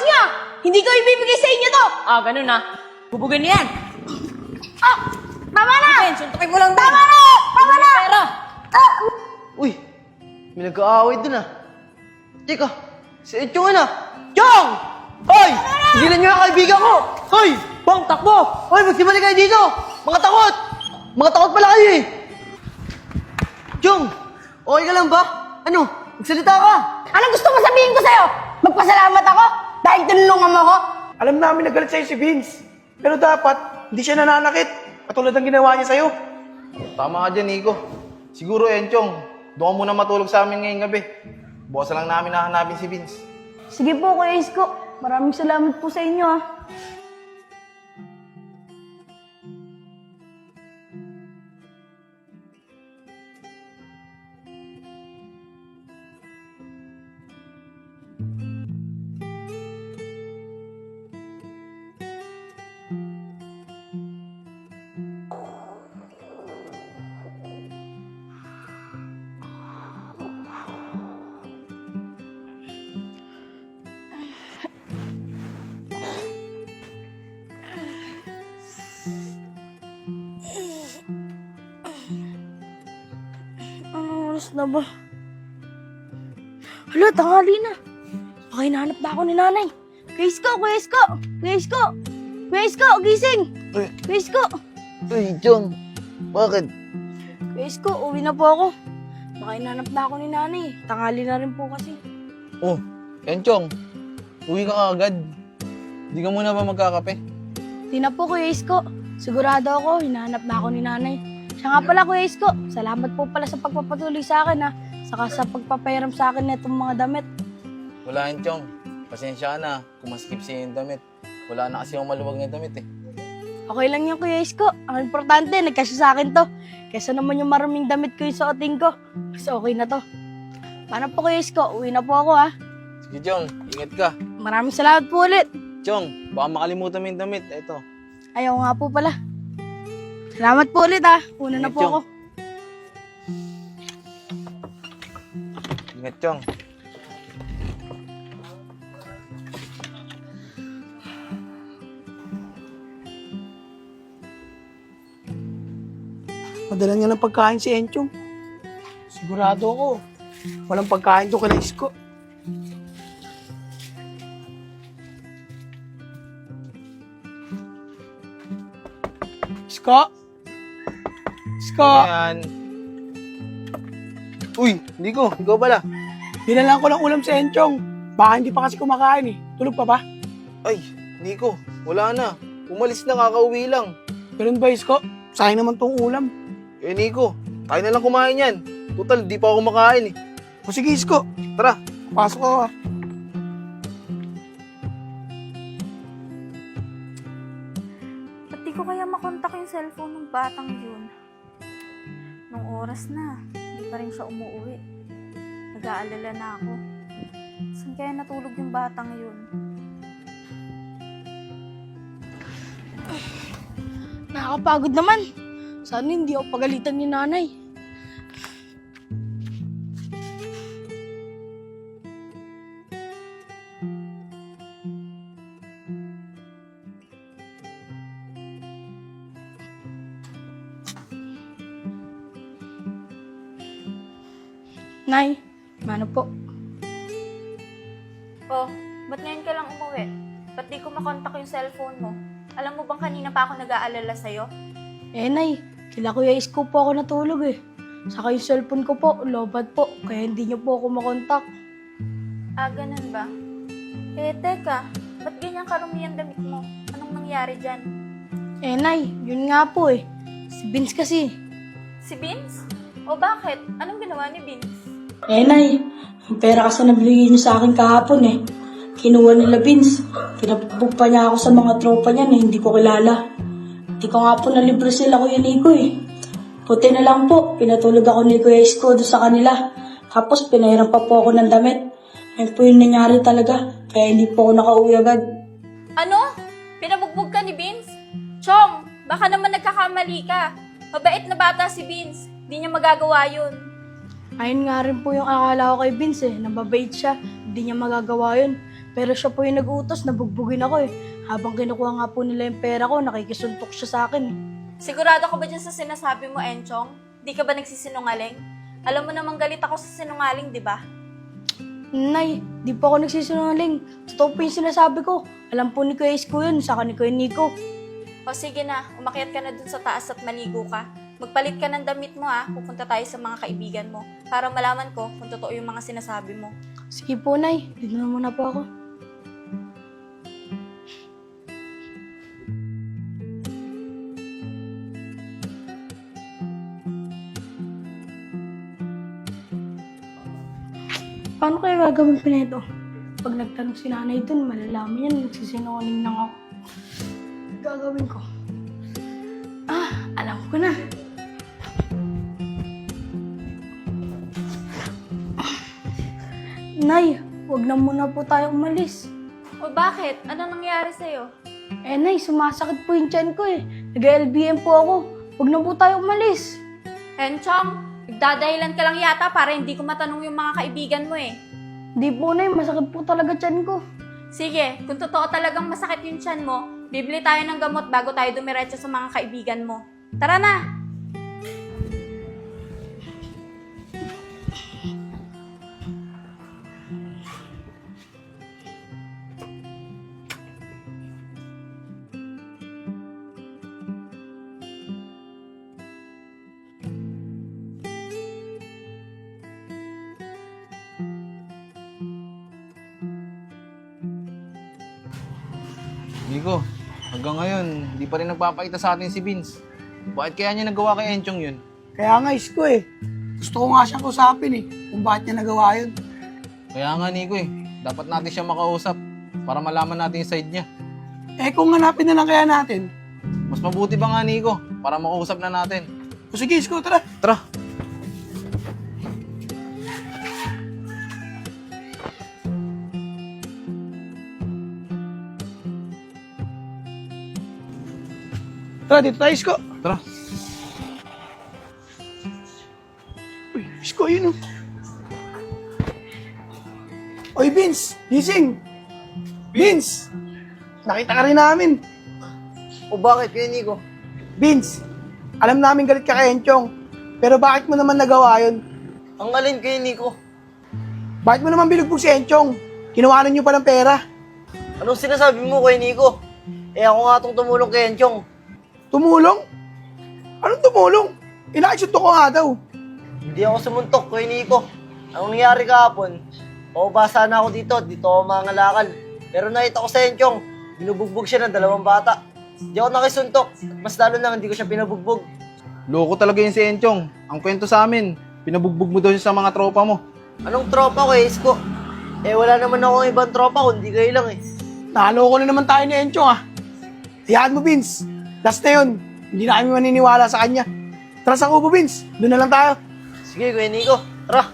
niya! Hindi ko ibibigay sa inyo to! Ganun na. Bubugin niyan. Tama na! Ben, suntukin mo lang, Ben. Tama na! Tama na! Pera. Uy, may nag-aaway dun ah. Teka, si Enchong na. Chong! Hoy! Higilan niyo ang kaibigan ko! Hoy! Bong, takbo! Hoy, magsibali kayo dito! Mga takot! Mga takot pala kayo eh! Chong! Okay ka lang ba? Ano? Magsalita ka! Anong gusto mo sabihin ko sa'yo? Magpasalamat ako dahil tinulungan mo ako? Alam namin na galit sa'yo si Vince. Pero dapat, hindi siya nananakit. Katulad ng ginawa niya sa'yo. Tama ka dyan, Nico. Siguro, Enchong, doon ka muna matulog sa amin ngayong gabi. Bukas lang namin nahanapin si Vince. Sige po, Kuya Isko. Maraming salamat po sa inyo, ah. Anong oras na ba? Hala, tanghali na. Baka hinahanap na ako ni nanay. Kuya Isko! Kuya Isko! Kuya Isko! Kuya Isko! Gising! Kuya Isko! Uy, Chong! Bakit? Kuya Isko, uwi na po ako. Baka hinahanap na ako ni nanay. Tanghali na rin po kasi. Oh, Enchong, uwi ka agad. Di ka muna ba magkakape? Di na po, Kuya Isko. Sigurado ako, hinahanap na ako ni nanay. Siya nga pala, Kuya Isko. Salamat po pala sa pagpapatuloy sa akin, ha. Saka sa pagpapahiram sa akin na itong mga damit. Wala, Enchong. Pasensya ka na kung maskip siya yung damit. Wala na kasi yung maluwag na damit eh. Okay lang yan, Kuya Isko. Ang importante, nagkasya sa akin to. Kesa naman yung maraming damit ko yung suotin ko. Mas okay na to. Paano po, Kuya Isko? Uwi na po ako, ha. Sige, Chong. Ingat ka. Maraming salamat po ulit. Chong, baka makalimutan mo yung damit. Eto. Ayaw nga po pala. Salamat po ulit, ha. Una na Ingat, po Chong. ako. Ingat, Chong. Madala niya ng pagkain si Enchong. Sigurado ako. Walang pagkain doon kay Isko. Isko? Isko? Ayan. Uy, Nico, ikaw pala. Dinalan ko ng ulam si Enchong. Baka hindi pa kasi kumakain eh. Tulog pa ba? Ay, Nico, wala na. Umalis na, kakauwi lang. Ganun ba, Isko? Sayang naman tong ulam. Eh, Nico, tayo na lang kumain yan. Total, di pa ako kumakain eh. O sige, Isko. Tara. Pasok ako, ah. Ba't di ko kaya makontak yung cellphone ng batang yun? Nung oras na, hindi pa rin siya umuwi. Nag-aalala na ako. Saan kaya natulog yung batang yun? Nakakapagod naman. Sana hindi ako pagalitan ni nanay. Nay, mano po? Oh, ba't ngayon ka lang umuwi? Ba't di ko makontak yung cellphone mo? Alam mo bang kanina pa ako nag-aalala sa'yo? Eh, Nay, kila Kuya Isko po ako natulog eh. Saka yung cellphone ko po, lobad po, kaya hindi niyo po ako makontak. Ah, ganun ba? Eh, teka, ba't ganyan karumi ang damit mo? Anong nangyari dyan? Eh, Nay, yun nga po eh. Si Vince kasi. Si Vince? O bakit? Anong ginawa ni Vince? Eh, Nay, ang pera kasi nabigay niyo sa akin kahapon eh. Kinuha nila Vince. Pinapagbog pa niya ako sa mga tropa niya na hindi ko kilala. Hindi ko nga po nalibre sila Kuya Nico eh. Puti na lang po, pinatulog ako ni Kuya Isko doon sa kanila. Tapos pinahiram pa po ako ng damit. Ayun po yung nangyari talaga. Kaya hindi po ako nakauwi agad. Ano? Pinabugbog ka ni Vince? Chong, baka naman nagkakamali ka. Mabait na bata si Vince. Hindi niya magagawa yun. Ayun nga rin po yung akala ko kay Vince eh. Nababait siya. Hindi niya magagawa yun. Pero siya po yung nag-utos na bugbugin ako eh. Habang kinukuha nga po nila yung pera ko, nakikisuntok siya sa akin eh. Sigurado ka ba dyan sa sinasabi mo, Enchong? Di ka ba nagsisinungaling? Alam mo namang galit ako sa sinungaling, di ba? Nay, di po ako nagsisinungaling. Totoo po yung sinasabi ko. Alam po ni Kuya Isko yun, saka ni Kuya Nico. O sige na, umakyat ka na dun sa taas at maligo ka. Magpalit ka ng damit mo ha, pupunta tayo sa mga kaibigan mo para malaman ko kung totoo yung mga sinasabi mo. Sige po, Nay. Dito na muna po ako. Paano kaya gagawin ko nito? Pag nagtanong si nanay dun, malalaman yan, nagsisinungaling lang ako. Gagawin ko. Alam ko na. Nay, wag na muna po tayo umalis. O bakit? Ano nangyari sa'yo? Nay, sumasakit po yung tiyan ko eh. Nag-LBM po ako. Wag na po tayo umalis. Enchong, nagdadahilan ka lang yata para hindi ko matanong yung mga kaibigan mo eh. Di po, Nay. Masakit po talaga tiyan ko. Sige, kung totoo talagang masakit yung tiyan mo, bibili tayo ng gamot bago tayo dumiretso sa mga kaibigan mo. Tara na! Nico, hanggang ngayon, hindi pa rin nagpapakita sa atin si Vince. Bakit kaya niya nagawa kay Enchong yun? Kaya nga, Isko eh. Gusto ko nga siyang usapin eh, kung bakit niya nagawa yun. Kaya nga, Nico dapat natin siya makausap para malaman natin yung side niya. Eh kung hanapin na lang kaya natin. Mas mabuti ba nga, Nico, para makausap na natin? O sige, Isko, tara. Tara! Tara, dito tayo, Isko. Tara! Uy, Isko, yun oh. Oy, Vince, gising. Vince, nakita ka rin namin. O bakit kay Nico? Vince, alam namin galit ka kay Enchong. Pero bakit mo naman nagawa yun? Ang alin kay Nico? Bakit mo naman binugbog si Enchong? Kinuhanan niyo pa ng pera. Anong sinasabi mo kay Nico? Eh ako nga itong tumulong kay Enchong. Tumulong? Anong tumulong? Inakisunto ko nga daw. Hindi ako sumuntok kay Nico. Anong nangyari kahapon? Basa na ako dito ako mangalakal. Pero nakita ko sa Enchong, binubugbog siya ng 2 bata. Hindi ako nakisuntok, at mas lalo na hindi ko siya pinubugbog. Loko talaga yun si Enchong. Ang kwento sa amin, pinabugbog mo daw siya sa mga tropa mo. Anong tropa ko, Isko? Eh wala naman akong ibang tropa kundi kayo lang eh. Naloko na naman tayo ni Enchong ah. Hayaan mo, Vince. Last na yun. Hindi na kami maniniwala sa kanya. Tara sa kubo, Vince. Doon na lang tayo. Sige, Kuya Nico, tara.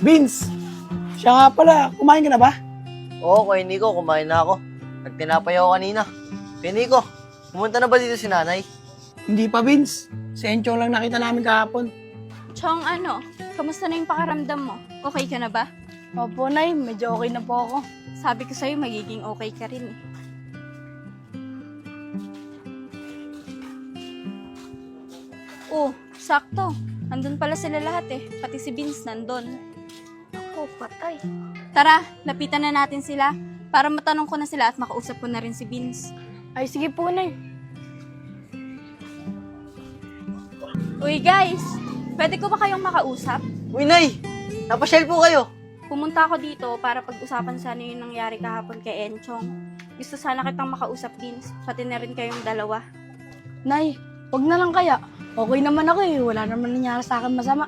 Vince, siya nga pala. Kumain ka na ba? Oo, Kuya Nico, kumain na ako. Nagtinapay ako kanina. Kuya Nico, pumunta na ba dito si nanay? Hindi pa, Vince. Si Enchong lang nakita namin kahapon. Chong, kamusta na yung pakaramdam mo? Okay ka na ba? Opo, Nay. Medyo okay na po ako. Sabi ko sa'yo, magiging okay ka rin eh. Oh, sakto. Nandun pala sila lahat eh. Pati si Vince nandun. Ako, patay. Tara, lapitan na natin sila para matanong ko na sila at makausap ko na rin si Vince. Ay, sige po, Nay. Uy guys, pwede ko ba kayong makausap? Uy, Nay! Napasyal po kayo. Pumunta ako dito para pag-usapan sana yung nangyari kahapon kay Enchong. Gusto sana kitang makausap, Vince. Pati na rin kayong dalawa. Nay, wag na lang kaya. Okay naman ako eh. Wala naman nangyari sa akin masama.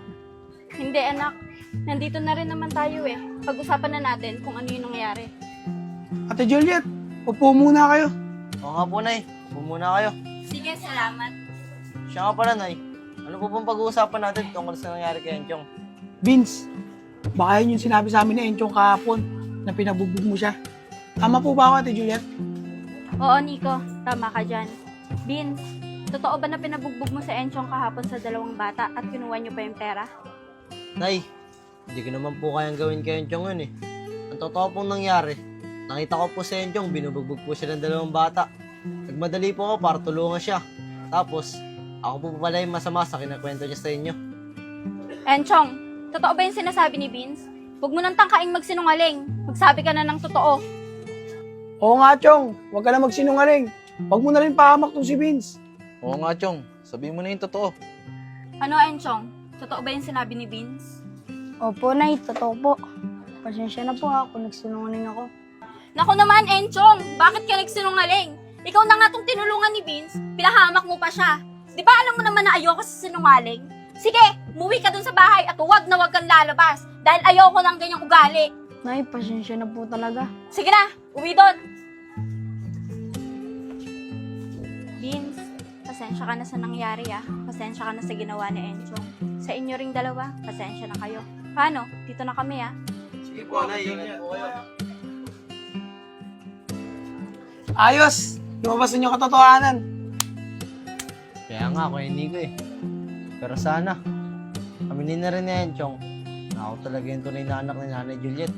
Hindi anak, nandito na rin naman tayo eh. Pag-usapan na natin kung ano yung nangyari. Ate Juliet, upo muna kayo. Oo nga po, Nay. Muna kayo. Sige, salamat. Siya nga pala, Nay. Ano po bang pag-uusapan natin tungkol sa nangyari kay Enchong? Vince, baka yun yung sinabi sa amin ni Enchong kahapon na pinabugbog mo siya. Tama po ba ako, Ate Juliet? Oo, Nico. Tama ka dyan. Vince, totoo ba na pinabugbog mo si Enchong kahapon sa dalawang bata at kinuha niyo pa yung pera? Nay, hindi ko naman po kayang gawin kay Enchong yun eh. Ang totoo pong nangyari, nakita ko po si Enchong, binubugbog po siya ng dalawang bata. Nagmadali po ako para tulungan siya. Tapos, ako po pala yung masama sa kinakwento niya sa inyo. Enchong, totoo ba yung sinasabi ni Vince? Huwag mo nang tangkaing magsinungaling. Magsabi ka na ng totoo. Oo nga, Chong. Huwag ka na magsinungaling. Huwag mo na rin pahamak tong si Vince. Oo nga, Chong. Sabihin mo na yung totoo. Ano, Enchong? Totoo ba yung sinabi ni Vince? Opo, Nay. Totoo po. Pasensya na po ha kung nagsinungaling ako. Naku naman, Enchong! Bakit ka nagsinungaling? Ikaw na nga tong tinulungan ni Vince, pinahamak mo pa siya. Di ba alam mo naman na ayoko sa sinungaling? Sige, umuwi ka dun sa bahay at huwag na huwag kang lalabas dahil ayoko ng ganyang ugali. Nay, pasensya na po talaga. Sige na, uwi doon. Vince, pasensya ka na sa nangyari Pasensya ka na sa ginawa ni Enchong. Sa inyo ring dalawa, pasensya na kayo. Paano? Dito na kami Sige po, Nay. Ingat po kayo. Ayos! Lumabas na yung katotohanan. Kaya nga, Kuya Nico eh. Pero sana, aminin na rin ni Enchong na ako talaga yung tunay na anak ni Nanay Juliet.